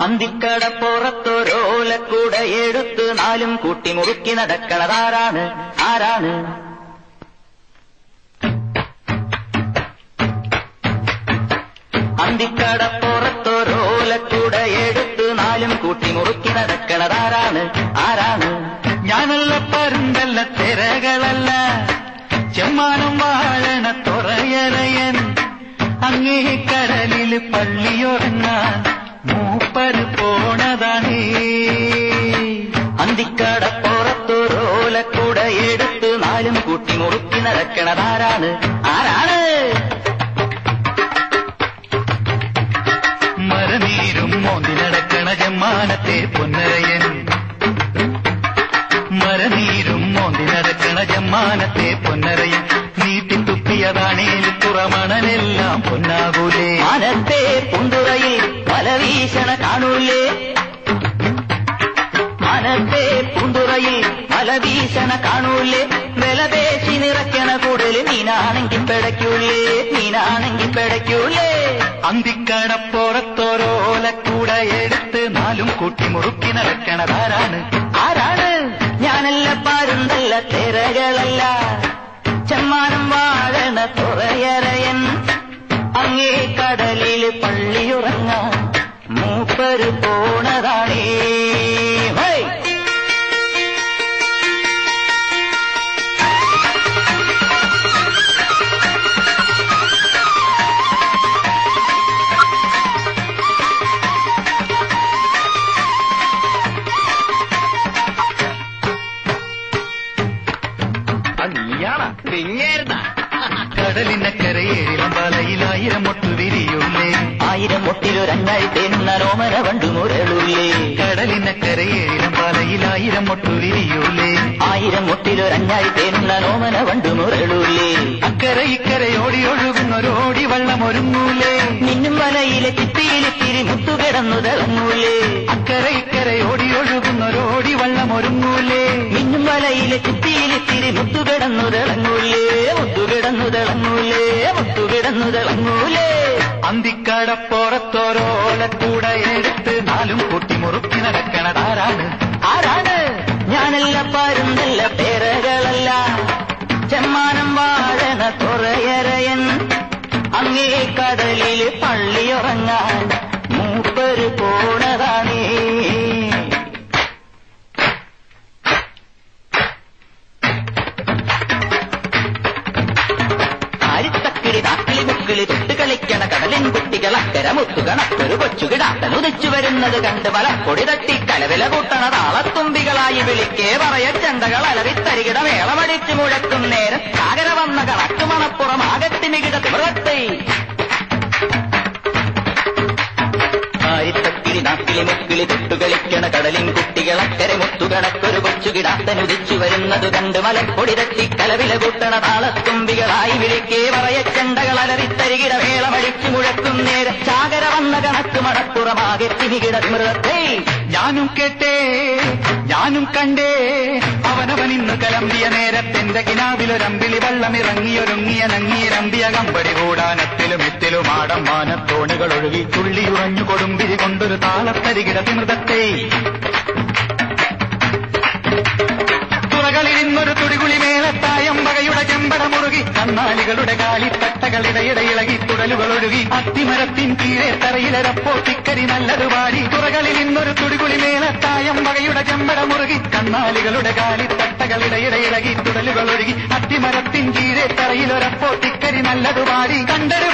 അന്തിക്കടപ്പുറത്തൊരോലക്കൂടെ എടുത്ത് നാലും കൂട്ടി മുറുക്കി നടക്കണതാരാണ്? ആരാണ്? അന്തിക്കടപ്പുറത്തൊരോലക്കൂടെ എടുത്ത് നാലും കൂട്ടി മുറുക്കി നടക്കണതാരാണ്? ആരാണ്? ഞാനല്ല പരുന്തല്ല തിരകളല്ല ചെമ്മാനം വാഴണ തുറയറയൻ അങ്ങേ കടലിൽ പള്ളിയൊറങ്ങാൻ മൂപ്പര് പോണതാണേ. അന്തിക്കടപ്പുറത്തൊരോലക്കൂടെ എടുത്ത് നാലും കൂട്ടി മുറുക്കി നടക്കണതാരാണ്? ആരാണ്? മരനീരും മോന്തി നടക്കണ ജമ്മാനത്തെ പൊന്നരയൻ മരനീരും മോന്തി നടക്കണ ജമ്മാനത്തെ പൊന്നരയൻ നീട്ടിത്തുപ്പിയതാണേൽ തുറമണലെല്ലാം പൊന്നാകൂലേ. മാനത്തെ പൂന്തുറയിൽ മലവീശണ കാണൂലേ? മാനത്തെ പൂന്തുറയിൽ മലവീശണ കാണൂലേ? വിലപേശി നിറയ്ക്കണ കൂടുതൽ മീനാണെങ്കിൽ പിടയ്ക്കൂലേ? മീനാണെങ്കിൽ പിടയ്ക്കൂലേ? അന്തിക്കടപ്പുറത്തോരോലക്കൂടെ എടുത്ത് നാലും കൂട്ടി മുറുക്കി നടക്കണതാരാണ്? ആരാണ്? ഞാനല്ല പരുന്തല്ല തിരകളല്ല ചെമ്മാനം വാഴണ തുറയറയൻ അങ്ങേ കടലിൽ പള്ളിയുറങ്ങാൻ മൂപ്പര് പോണതാണേ. കടലിനക്കരയേഴിലും വലയിലായിരം മൊട്ടു വിരിയൂലേ. ആയിരം മൊട്ടിലൊരഞ്ഞാഴി തേനുന്ന രോമന വണ്ടു മുരളൂലേ. കടലിനക്കരയേഴിലും വലയിലായിരം മൊട്ടു വിരിയൂലേ. ആയിരം മൊട്ടിലൊരഞ്ഞാഴി തേനുന്ന രോമന വണ്ടു മുരളൂലേ. അക്കരെ ഇക്കരെ ഓടി ഒഴുകുന്നൊരോടി വള്ളം ഒരുങ്ങൂലേ. മിന്നും വലയിലെ ചിപ്പിയിലിത്തിരി മുത്തുകിടന്നു തിളങ്ങൂലേ. അക്കരെ ഇക്കരെ ഓടി ഒഴുകുന്നൊരോടി വള്ളം ഒരുങ്ങൂലേ. മിന്നും വലയിലെ ചിപ്പിയിലിത്തിരി മുത്തുകിടന്നു തിളങ്ങൂലേ. മുത്തുകിടന്നു തിളങ്ങൂലേ. മുത്തുകിടന്നു തിളങ്ങൂലേ. അന്തിക്കടപ്പുറത്തോരോലക്കൂടെ എടുത്ത് നാലും കൂട്ടി മുറുക്കി നടക്കണതാരാണ്? ആരാണ്? ഞാനല്ല പരുന്തല്ല പേരകളല്ല ചെമ്മാനം വാഴണ തുറയറയൻ അങ്ങേ കടലിൽ പള്ളിയുറങ്ങാൻ മൂപ്പര് പോണതാണേ. മുക്കിളി തൊട്ട് കളിക്കണ കടലിൻ കുട്ടികൾ അക്കര മുത്തുകണക്കൊരു കൊച്ചുകിടാത്തൻ ഉദിച്ചു വരുന്നത് കണ്ട് മലപ്പൊടി തട്ടി കലവില കൂട്ടണ താളത്തുമ്പികളായി വിളിക്കേ പറയ ചെണ്ടകൾ അലറിത്തരികിട മേളമടിച്ചു മുഴക്കും നേരം സാഗര വന്ന കണക്ക് മണപ്പുറം ആകത്തി മികിട തിമൃത്തെ ആയിരത്തക്കിളി നാക്കിളി മുക്കിളി തൊട്ടു കളിക്കണ കടലിൻ കുട്ടികൾ അക്കരെ മുത്തുകണക്കൊരു കൊച്ചുകിടാത്തൻ ഉദിച്ചു വരുന്നത് കണ്ട് മലപ്പൊടി തട്ടി കലവില കൂട്ടണ താളത്തുമ്പികളായി വിളിക്കേ പറയ ചെണ്ടകൾ അലറിത്തരികിട വേളമടിച്ചു മുഴക്കും നേരം ചാകര വന്ന കണക്ക് മണപ്പുറമാകെ തിമികിട മൃതത്തെ. ഞാനും കേട്ടേ ഞാനും കണ്ടേ അവനവനിന്ന് കലമ്പിയ നേരത്തെന്റെ കിനാവിലൊരമ്പിളി വള്ളമിറങ്ങിയൊരുങ്ങിയ നങ്ങിയിരമ്പിയ കമ്പടി കൂടാനത്തിലും എത്തിലും ആടം മാനത്തോണികൾ ഒഴുകി തുള്ളിയുറഞ്ഞു കൊടുമ്പിരി കൊണ്ടൊരു താളത്തരികിട തിമൃതത്തെ. തുറകളിൽ ഇന്നൊരു തുടികുളി മേളത്തായം വകയുടെ ചെമ്പട മുറുകി കന്നാലികളുടെ കാലിത്തട്ടകളിടയിടെ ഇളകി തുടലുകൾ ഒഴുകി അത്തിമരത്തിൻ കീഴെ തറയിലരപ്പോ തിക്കരി നല്ലത് പാടി. തുറകളിൽ ഇന്നൊരു തുടികുളി മേളത്തായം വകയുടെ ചെമ്പട മുറുകി കന്നാലികളുടെ കാലിത്തട്ടകളിടയിടെ ഇളകി തുടലുകൾ ഒഴുകി അത്തിമരത്തിൻ കീഴെ തറയിലൊരപ്പോ തിക്കരി നല്ലത് പാടി. കണ്ടൊരു